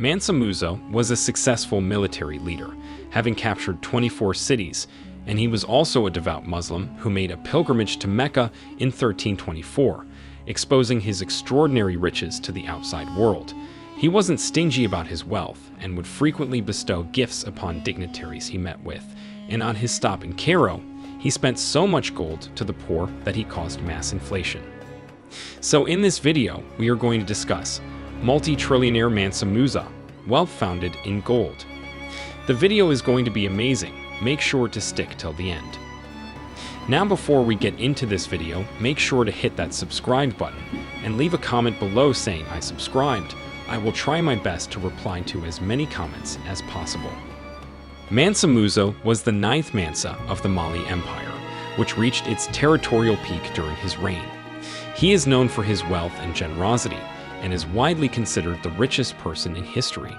Mansa Musa was a successful military leader, having captured 24 cities, and he was also a devout Muslim who made a pilgrimage to Mecca in 1324, exposing his extraordinary riches to the outside world. He wasn't stingy about his wealth and would frequently bestow gifts upon dignitaries he met with, and on his stop in Cairo, he spent so much gold to the poor that he caused mass inflation. So in this video, we are going to discuss multi-trillionaire Mansa Musa, wealth founded in gold. The video is going to be amazing. Make sure to stick till the end. Now before we get into this video, make sure to hit that subscribe button and leave a comment below saying I subscribed. I will try my best to reply to as many comments as possible. Mansa Musa was the 9th Mansa of the Mali Empire, which reached its territorial peak during his reign. He is known for his wealth and generosity, and is widely considered the richest person in history.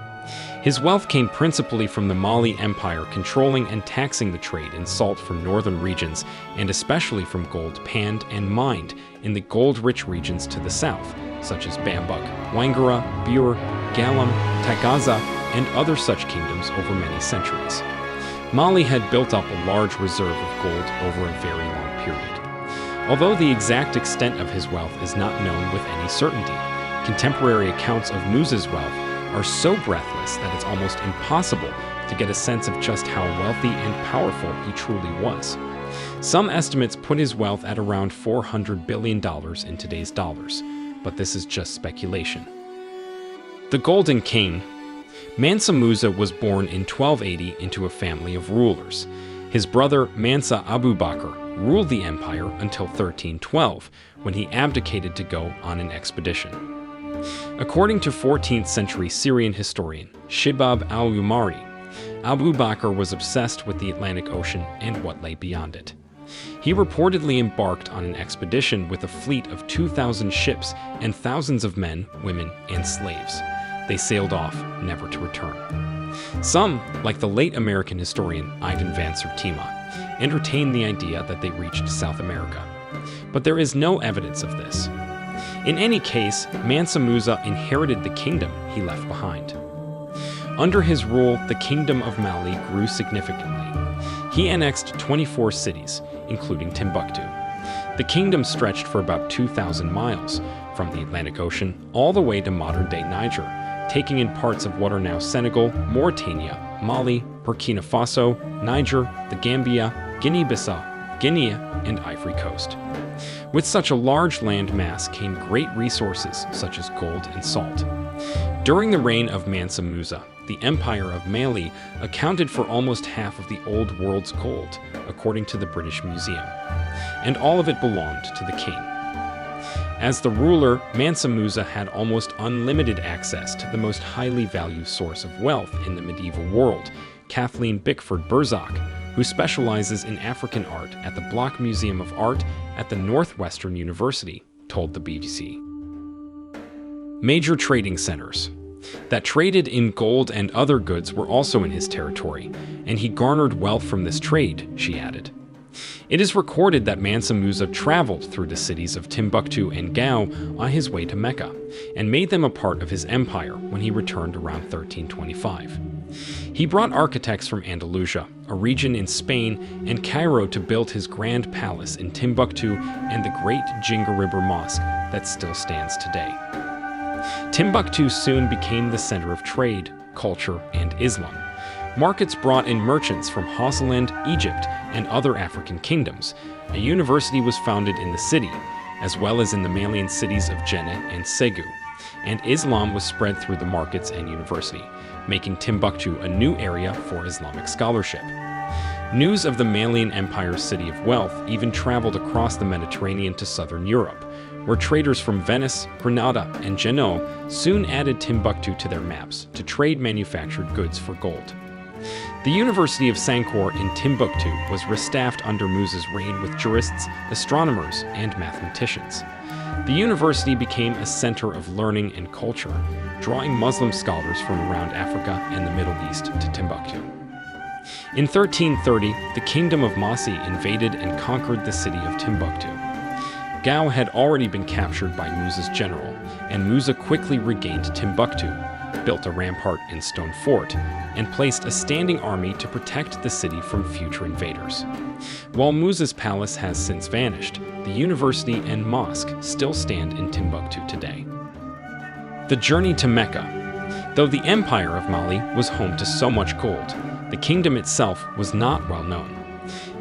His wealth came principally from the Mali Empire controlling and taxing the trade in salt from northern regions, and especially from gold panned and mined in the gold-rich regions to the south, such as Bambuk, Wangara, Bur, Galam, Tagaza, and other such kingdoms over many centuries. Mali had built up a large reserve of gold over a very long period. Although the exact extent of his wealth is not known with any certainty, contemporary accounts of Musa's wealth are so breathless that it's almost impossible to get a sense of just how wealthy and powerful he truly was. Some estimates put his wealth at around $400 billion in today's dollars, but this is just speculation. The Golden King. Mansa Musa was born in 1280 into a family of rulers. His brother Mansa Abu Bakr ruled the empire until 1312, when he abdicated to go on an expedition. According to 14th century Syrian historian Shibab al-Umari, Abu Bakr was obsessed with the Atlantic Ocean and what lay beyond it. He reportedly embarked on an expedition with a fleet of 2,000 ships and thousands of men, women, and slaves. They sailed off, never to return. Some, like the late American historian Ivan Van Sertima, entertained the idea that they reached South America. But there is no evidence of this. In any case, Mansa Musa inherited the kingdom he left behind. Under his rule, the kingdom of Mali grew significantly. He annexed 24 cities, including Timbuktu. The kingdom stretched for about 2,000 miles, from the Atlantic Ocean all the way to modern-day Niger, taking in parts of what are now Senegal, Mauritania, Mali, Burkina Faso, Niger, the Gambia, Guinea-Bissau, Guinea, and Ivory Coast. With such a large land mass came great resources such as gold and salt. During the reign of Mansa Musa, the Empire of Mali accounted for almost half of the old world's gold, according to the British Museum, and all of it belonged to the king. As the ruler, Mansa Musa had almost unlimited access to the most highly valued source of wealth in the medieval world, Kathleen Bickford Burzak, who specializes in African art at the Bloch Museum of Art at the Northwestern University, told the BBC. Major trading centers that traded in gold and other goods were also in his territory, and he garnered wealth from this trade, she added. It is recorded that Mansa Musa traveled through the cities of Timbuktu and Gao on his way to Mecca, and made them a part of his empire when he returned around 1325. He brought architects from Andalusia, a region in Spain, and Cairo to build his grand palace in Timbuktu and the great Jinga River Mosque that still stands today. Timbuktu soon became the center of trade, culture, and Islam. Markets brought in merchants from Hausaland, Egypt, and other African kingdoms. A university was founded in the city, as well as in the Malian cities of Jenne and Segu, and Islam was spread through the markets and university, making Timbuktu a new area for Islamic scholarship. News of the Malian Empire's city of wealth even traveled across the Mediterranean to southern Europe, where traders from Venice, Granada, and Genoa soon added Timbuktu to their maps to trade manufactured goods for gold. The University of Sankore in Timbuktu was restaffed under Musa's reign with jurists, astronomers, and mathematicians. The university became a center of learning and culture, drawing Muslim scholars from around Africa and the Middle East to Timbuktu. In 1330, the kingdom of Masi invaded and conquered the city of Timbuktu. Gao had already been captured by Musa's general, and Musa quickly regained Timbuktu, built a rampart and stone fort, and placed a standing army to protect the city from future invaders. While Musa's palace has since vanished, the university and mosque still stand in Timbuktu today. The journey to Mecca. Though the Empire of Mali was home to so much gold, the kingdom itself was not well known.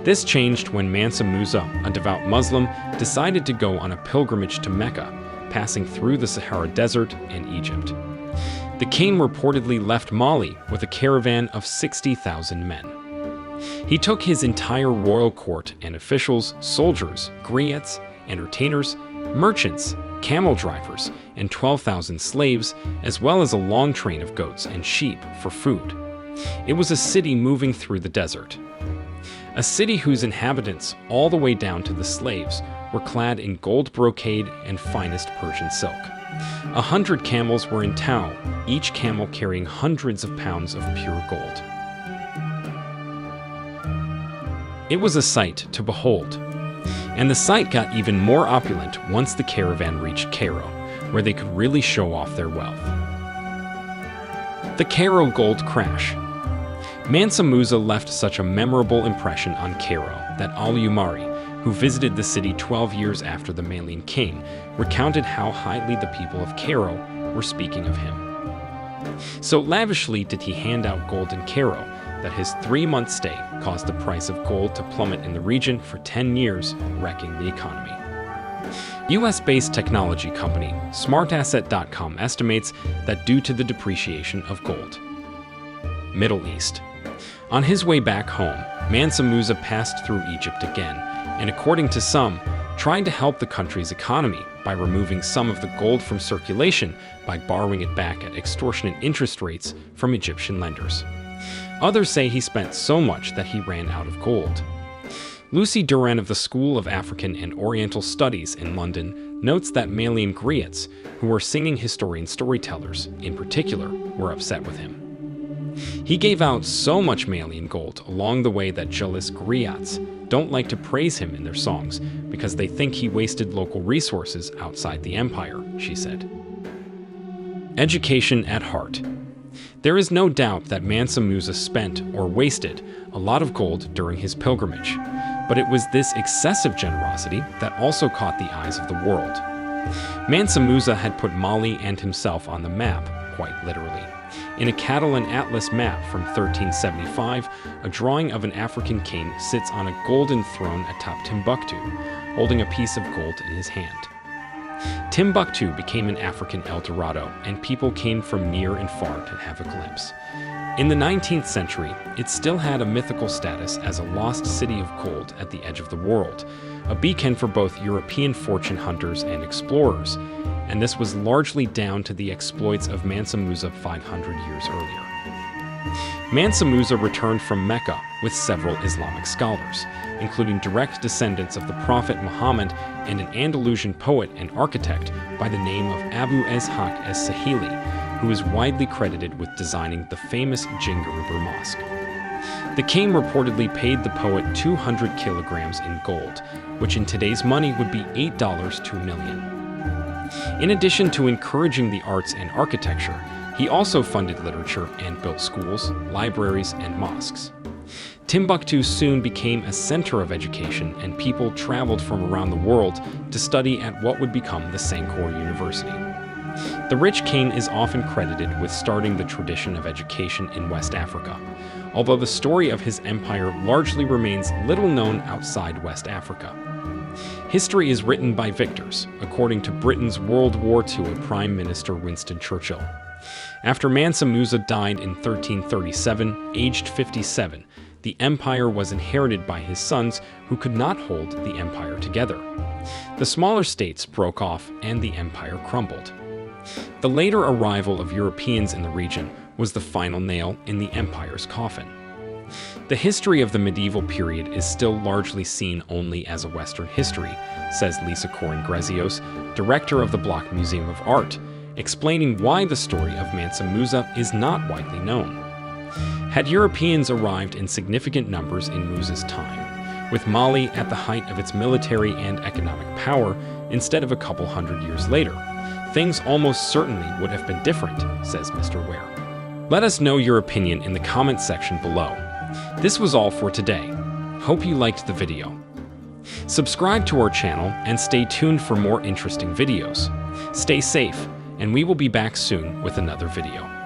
This changed when Mansa Musa, a devout Muslim, decided to go on a pilgrimage to Mecca, passing through the Sahara Desert and Egypt. The king reportedly left Mali with a caravan of 60,000 men. He took his entire royal court and officials, soldiers, griots, entertainers, merchants, camel drivers, and 12,000 slaves, as well as a long train of goats and sheep for food. It was a city moving through the desert. A city whose inhabitants, all the way down to the slaves, were clad in gold brocade and finest Persian silk. 100 camels were in tow, each camel carrying hundreds of pounds of pure gold. It was a sight to behold. And the sight got even more opulent once the caravan reached Cairo, where they could really show off their wealth. The Cairo Gold Crash. Mansa Musa left such a memorable impression on Cairo that Al-Umari, who visited the city 12 years after the Malian king, recounted how highly the people of Cairo were speaking of him. So lavishly did he hand out gold in Cairo that his 3-month stay caused the price of gold to plummet in the region for 10 years, wrecking the economy. US-based technology company SmartAsset.com estimates that due to the depreciation of gold. Middle East. On his way back home, Mansa Musa passed through Egypt again, and according to some, tried to help the country's economy by removing some of the gold from circulation by borrowing it back at extortionate interest rates from Egyptian lenders. Others say he spent so much that he ran out of gold. Lucy Duran of the School of African and Oriental Studies in London notes that Malian griots, who were singing historian storytellers in particular, were upset with him. He gave out so much Malian gold along the way that jealous griots don't like to praise him in their songs because they think he wasted local resources outside the empire, she said. Education at heart. There is no doubt that Mansa Musa spent, or wasted, a lot of gold during his pilgrimage, but it was this excessive generosity that also caught the eyes of the world. Mansa Musa had put Mali and himself on the map, quite literally. In a Catalan atlas map from 1375, a drawing of an African king sits on a golden throne atop Timbuktu, holding a piece of gold in his hand. Timbuktu became an African El Dorado, and people came from near and far to have a glimpse. In the 19th century, it still had a mythical status as a lost city of gold at the edge of the world, a beacon for both European fortune hunters and explorers, and this was largely down to the exploits of Mansa Musa 500 years earlier. Mansa Musa returned from Mecca with several Islamic scholars, including direct descendants of the Prophet Muhammad and an Andalusian poet and architect by the name of Abu Ishaq as-Sahili, who is widely credited with designing the famous Jingarubur Mosque. The king reportedly paid the poet 200 kilograms in gold, which in today's money would be $8 to $1 million. In addition to encouraging the arts and architecture, he also funded literature and built schools, libraries, and mosques. Timbuktu soon became a center of education, and people traveled from around the world to study at what would become the Sankore University. The rich king is often credited with starting the tradition of education in West Africa, although the story of his empire largely remains little known outside West Africa. History is written by victors, according to Britain's World War II Prime Minister Winston Churchill. After Mansa Musa died in 1337, aged 57, the empire was inherited by his sons, who could not hold the empire together. The smaller states broke off and the empire crumbled. The later arrival of Europeans in the region was the final nail in the empire's coffin. The history of the medieval period is still largely seen only as a Western history, says Lisa Corin-Grezios, director of the Block Museum of Art, explaining why the story of Mansa Musa is not widely known. Had Europeans arrived in significant numbers in Musa's time, with Mali at the height of its military and economic power instead of a couple hundred years later, things almost certainly would have been different, says Mr. Ware. Let us know your opinion in the comment section below. This was all for today. Hope you liked the video. Subscribe to our channel and stay tuned for more interesting videos. Stay safe, and we will be back soon with another video.